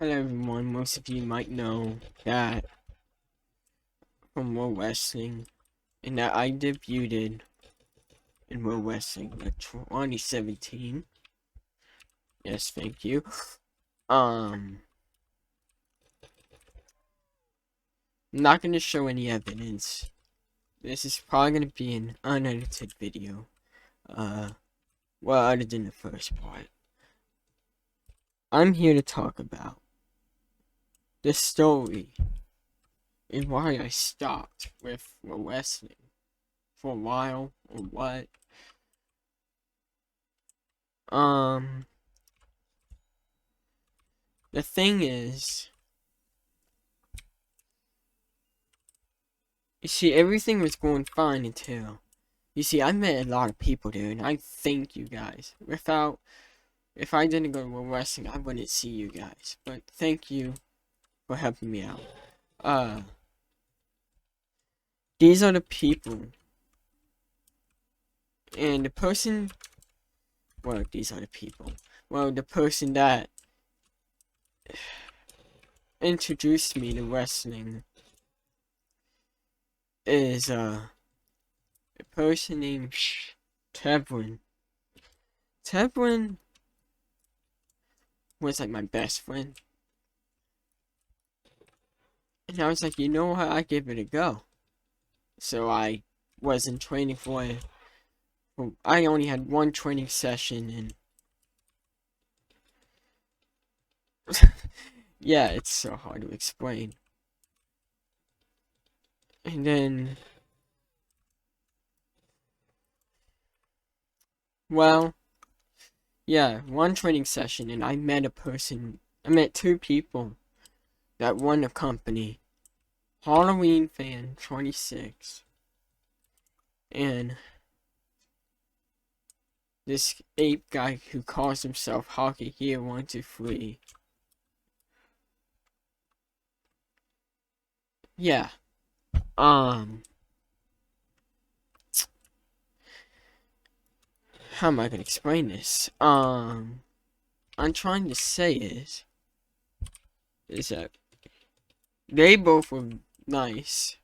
Hello everyone, most of you might know that from World Wrestling and that I debuted in World Wrestling in 2017. Yes, thank you. I'm not gonna show any evidence. This is probably gonna be an unedited video. Well, other than the first part. I'm here to talk about the story and why I stopped with World Wrestling for a while or what. The thing is, you see, everything was going fine until, you see, I met a lot of people there, and I thank you guys. If I didn't go to World Wrestling, I wouldn't see you guys. But thank you for helping me out. These are the people. And the person, well, these are the people. Well, the person that introduced me to wrestling is, a person named Tebwin. Tebwin was like my best friend. And I was like, you know what, I give it a go. So I wasn't training for it. I only had one training session and yeah, it's so hard to explain. And then, well, yeah, one training session and I met two people that run a company, Halloween Fan 26, and this ape guy who calls himself Hockey Here 123. Yeah. How am I gonna explain this? I'm trying to say is that they both were nice,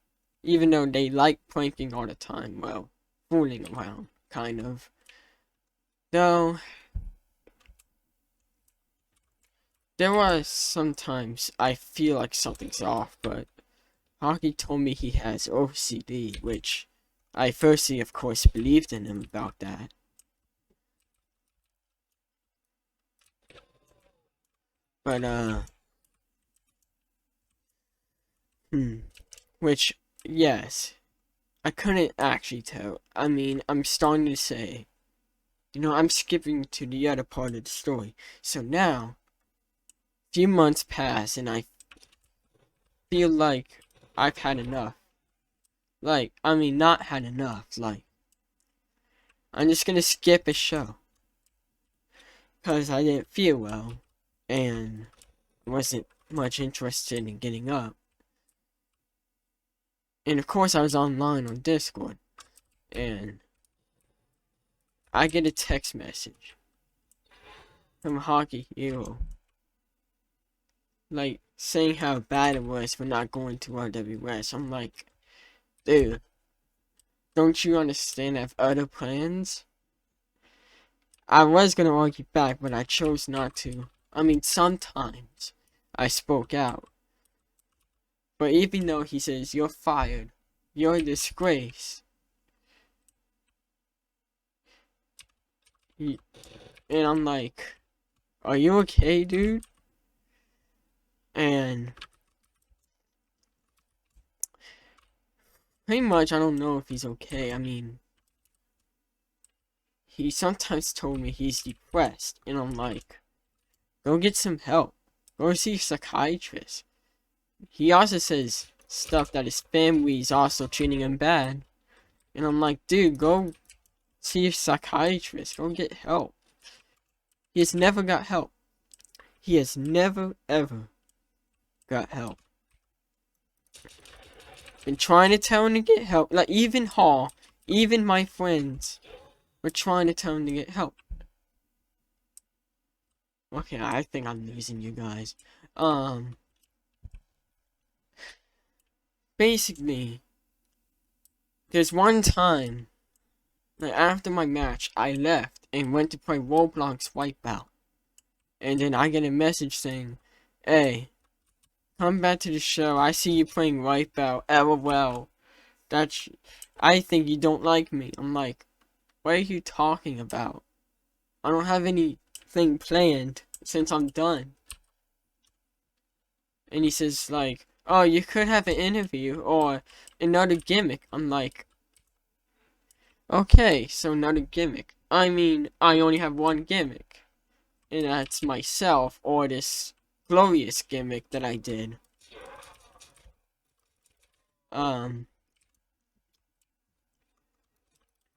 even though they like pranking all the time. Well, fooling around, kind of. Though, there was sometimes I feel like something's off, but Hockey told me he has OCD, which I firstly, of course, believed in him about that. But, which, yes, I couldn't actually tell. I mean, I'm starting to say, I'm skipping to the other part of the story. So now, a few months pass, and I feel like I've had enough. Like, I mean, not had enough. Like, I'm just gonna skip a show. Because I didn't feel well, and wasn't much interested in getting up. And of course, I was online on Discord, and I get a text message from Hockey Hero, like, saying how bad it was for not going to RWS. I'm like, dude, don't you understand I have other plans? I was gonna argue back, but I chose not to. I mean, sometimes I spoke out. But even though he says, you're fired, you're a disgrace, and I'm like, are you okay, dude? And pretty much, I don't know if he's okay. I mean, he sometimes told me he's depressed, and I'm like, go get some help. Go see a psychiatrist. He also says stuff that his family is also treating him bad. And I'm like, dude, go see a psychiatrist. Go get help. He has never got help. He has never, ever got help. Been trying to tell him to get help. Like, even Hall, even my friends were trying to tell him to get help. Okay, I think I'm losing you guys. Basically, there's one time, like after my match, I left and went to play Roblox Wipeout. And then I get a message saying, "Hey, come back to the show. I see you playing Wipeout. LOL. That's, I think you don't like me." I'm like, what are you talking about? I don't have anything planned since I'm done. And he says like, "Oh, you could have an interview or another gimmick." I'm like, okay, so another gimmick. I mean, I only have one gimmick. And that's myself, or this glorious gimmick that I did.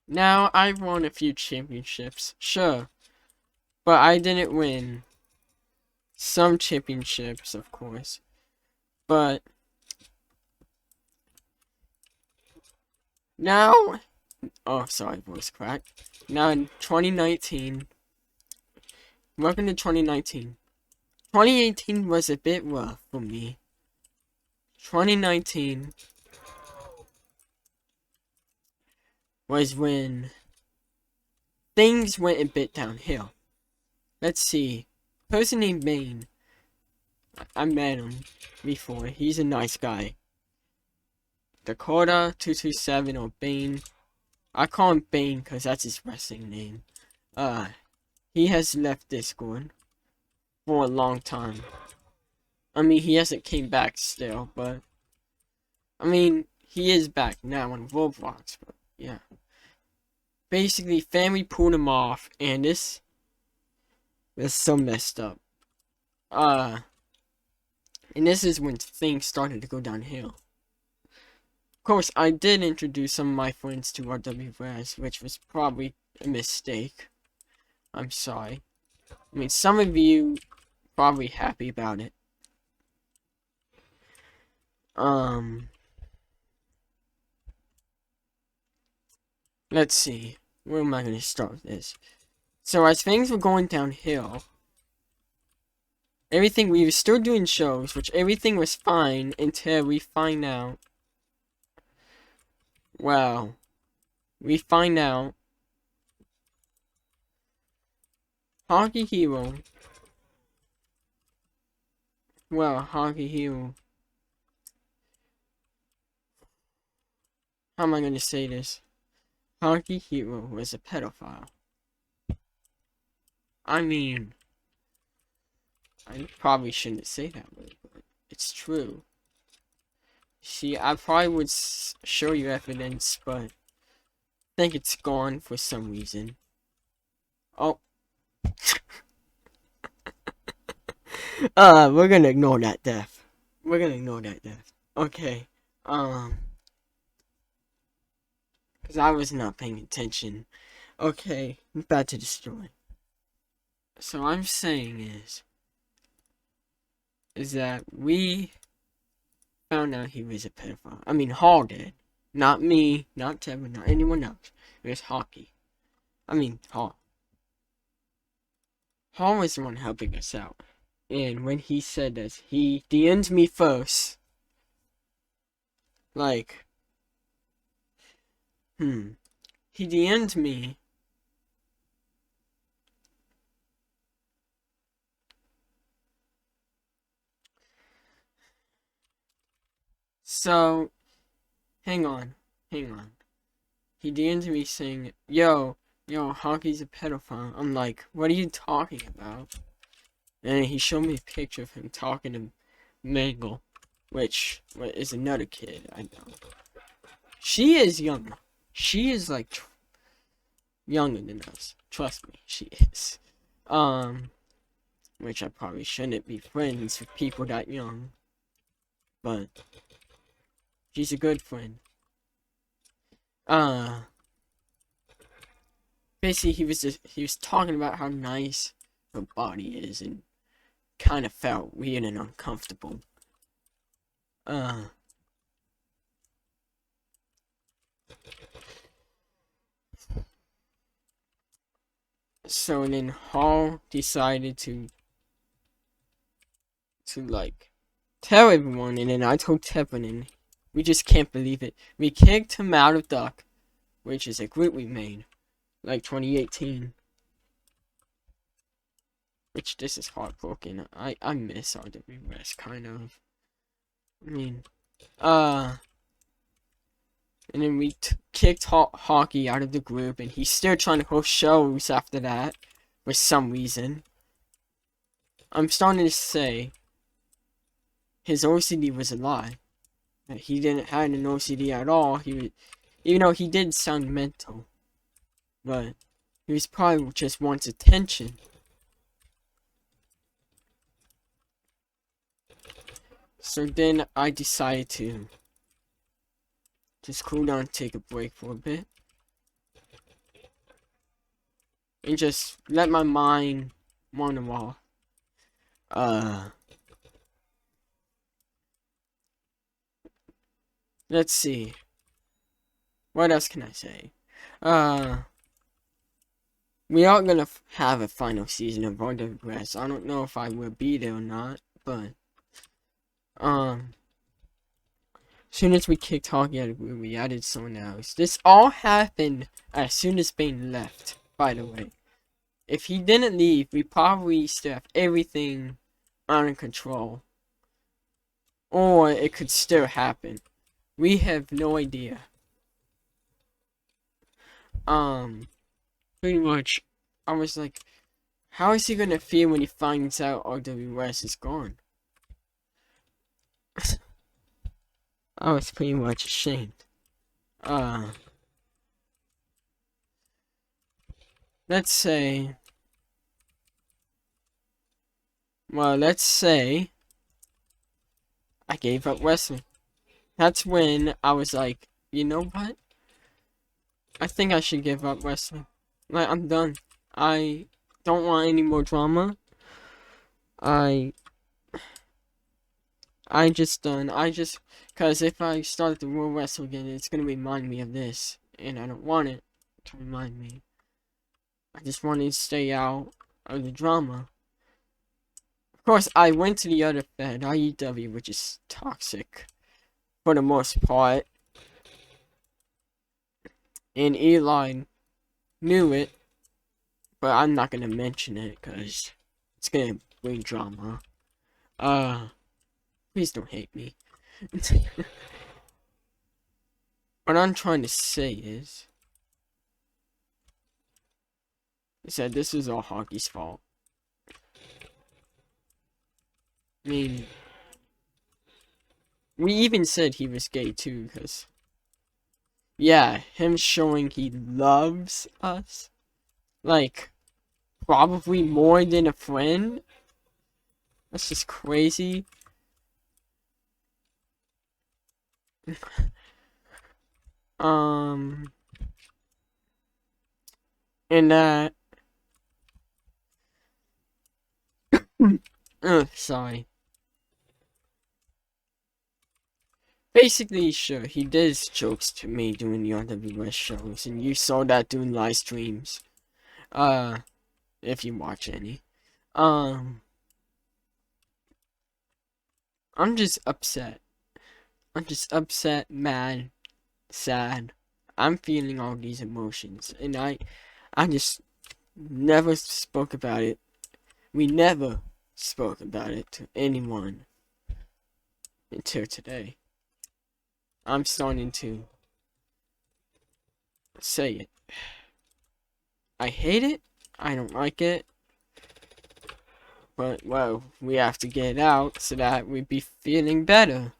Now I've won a few championships, sure. But I didn't win some championships, of course. But now, oh, sorry, voice crack. Now in 2019, welcome to 2019. 2018 was a bit rough for me. 2019 was when things went a bit downhill. Let's see. Person named Bane. I met him before. He's a nice guy. Dakota227 or Bane. I call him Bane because that's his wrestling name. He has left Discord for a long time. I mean, he hasn't came back still, but I mean, he is back now on Roblox, but yeah. Basically, family pulled him off, and this is so messed up. And this is when things started to go downhill. Of course, I did introduce some of my friends to RWS, which was probably a mistake. I'm sorry. I mean, some of you probably happy about it. Let's see. Where am I going to start with this? So as things were going downhill, we were still doing shows, which everything was fine until we find out. Well, we find out Hockey Hero. Well, Hockey Hero. How am I going to say this? Hockey Hero was a pedophile. I mean, I probably shouldn't say that word, but it's true. See, I probably would show you evidence, but I think it's gone for some reason. Oh. We're gonna ignore that death. We're gonna ignore that death. Okay. Because I was not paying attention. Okay, back to the story. So I'm saying is that we found out he was a pedophile. I mean, Hall did. Not me, not Tevin, not anyone else. It was Hockey. I mean, Hall. Hall was the one helping us out. And when he said this, he DM'd me first. Like, he DM'd me. So, hang on. He DM'd me saying, yo, Hockey's a pedophile. I'm like, what are you talking about? And he showed me a picture of him talking to Mangle, which is another kid I know. She is young. She is like younger than us. Trust me, she is. Which I probably shouldn't be friends with people that young. But she's a good friend. Basically he was talking about how nice her body is and kind of felt weird and uncomfortable. So then Hall decided to to, like, tell everyone, and then I told Tevin, and we just can't believe it. We kicked him out of Duck, which is a group we made, like 2018. Which, this is heartbroken. I miss RWS, kind of. I mean, and then we kicked Hockey out of the group, and he's still trying to host shows after that, for some reason. I'm starting to say his OCD was a lie. That he didn't have an OCD at all. He was, even though he did sound mental, but he was probably just wants attention. So then I decided to just cool down, take a break for a bit, and just let my mind wander off. Let's see. What else can I say? We are gonna have a final season of RWS. I don't know if I will be there or not, but as soon as we kicked Hockey out of the group, we added someone else. This all happened as soon as Bane left, by the way. If he didn't leave, we probably still have everything under control. Or it could still happen. We have no idea. Pretty much, I was like, how is he gonna feel when he finds out RWS is gone? I was pretty much ashamed. Let's say, I gave up wrestling. That's when I was like, you know what? I think I should give up wrestling. Like, I'm done. I don't want any more drama. I just done. Cause if I start the World Wrestle again, it's gonna remind me of this, and I don't want it to remind me. I just wanted to stay out of the drama. Of course, I went to the other Fed, IEW, which is toxic for the most part, and Eli knew it, but I'm not gonna mention it cause it's gonna bring drama. Please don't hate me. What I'm trying to say is that this is all Hockey's fault. I mean, we even said he was gay too, because, yeah, him showing he loves us, like, probably more than a friend. That's just crazy. And that, sorry. Basically, sure, he does jokes to me doing the RWS shows, and you saw that doing live streams. If you watch any. I'm just upset. I'm just upset, mad, sad. I'm feeling all these emotions, and I just never spoke about it. We never spoke about it to anyone until today. I'm starting to say it. I hate it. I don't like it. But, well, we have to get it out so that we'd be feeling better.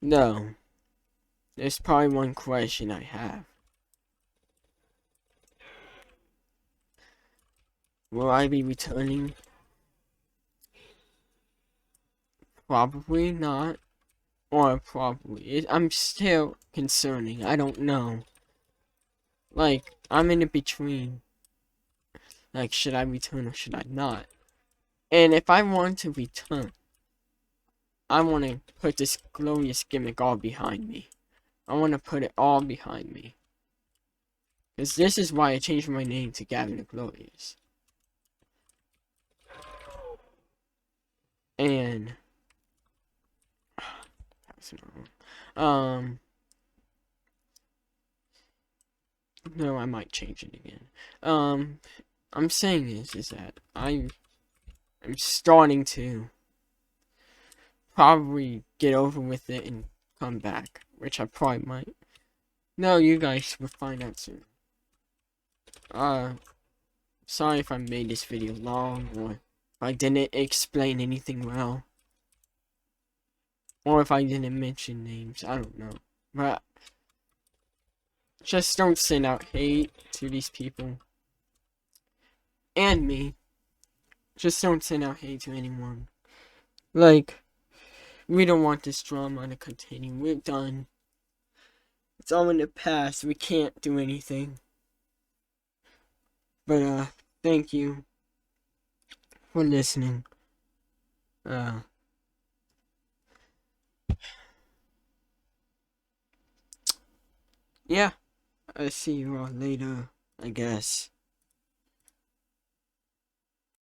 No. There's probably one question I have. Will I be returning? Probably not. Or probably. I'm still concerning. I don't know. Like, I'm in a between. Like, should I return or should I not? And if I want to return, I want to put this glorious gimmick all behind me. I want to put it all behind me. Because this is why I changed my name to Gavin the Glorious. And um no, I might change it again. I'm saying is that I'm starting to probably get over with it and come back, which I probably might. No, you guys will find out soon. Sorry if I made this video long, or if I didn't explain anything well, or if I didn't mention names, I don't know. But just don't send out hate to these people. And me. Just don't send out hate to anyone. Like, we don't want this drama to continue. We're done. It's all in the past. We can't do anything. But, thank you for listening. Yeah. I'll see you all later, I guess.